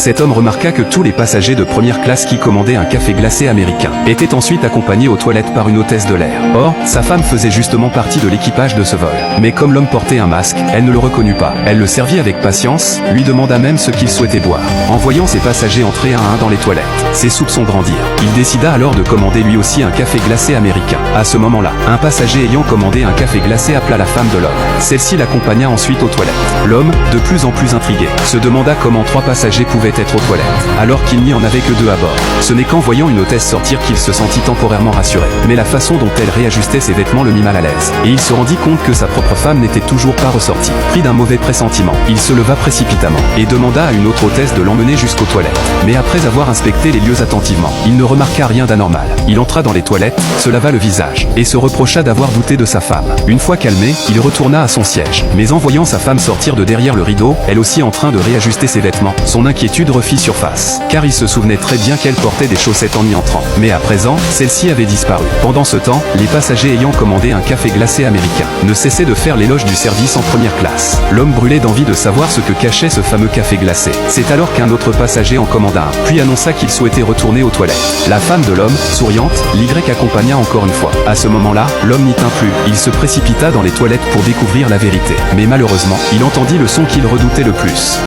Cet homme remarqua que tous les passagers de première classe qui commandaient un café glacé américain étaient ensuite accompagnés aux toilettes par une hôtesse de l'air. Or, sa femme faisait justement partie de l'équipage de ce vol. Mais comme l'homme portait un masque, elle ne le reconnut pas. Elle le servit avec patience, lui demanda même ce qu'il souhaitait boire. En voyant ses passagers entrer un à un dans les toilettes, ses soupçons grandirent. Il décida alors de commander lui aussi un café glacé américain. À ce moment-là, un passager ayant commandé un café glacé appela la femme de l'homme. Celle-ci l'accompagna ensuite aux toilettes. L'homme, de plus en plus intrigué, se demanda comment 3 passagers pouvaient être aux toilettes, alors qu'il n'y en avait que 2 à bord. Ce n'est qu'en voyant une hôtesse sortir qu'il se sentit temporairement rassuré. Mais la façon dont elle réajustait ses vêtements le mit mal à l'aise. Et il se rendit compte que sa propre femme n'était toujours pas ressortie. Pris d'un mauvais pressentiment, il se leva précipitamment et demanda à une autre hôtesse de l'emmener jusqu'aux toilettes. Mais après avoir inspecté les lieux attentivement, il ne remarqua rien d'anormal. Il entra dans les toilettes, se lava le visage et se reprocha d'avoir douté de sa femme. Une fois calmé, il retourna à son siège. Mais en voyant sa femme sortir de derrière le rideau, elle aussi en train de réajuster ses vêtements, son inquiétude refit surface. Car il se souvenait très bien qu'elle portait des chaussettes en y entrant. Mais à présent, celle-ci avait disparu. Pendant ce temps, les passagers ayant commandé un café glacé américain ne cessaient de faire l'éloge du service en première classe. L'homme brûlait d'envie de savoir ce que cachait ce fameux café glacé. C'est alors qu'un autre passager en commanda un, puis annonça qu'il souhaitait retourner aux toilettes. La femme de l'homme, souriante, l'Y accompagna encore une fois. À ce moment-là, l'homme n'y tint plus. Il se précipita dans les toilettes pour découvrir la vérité. Mais malheureusement, il entendit le son qu'il redoutait le plus.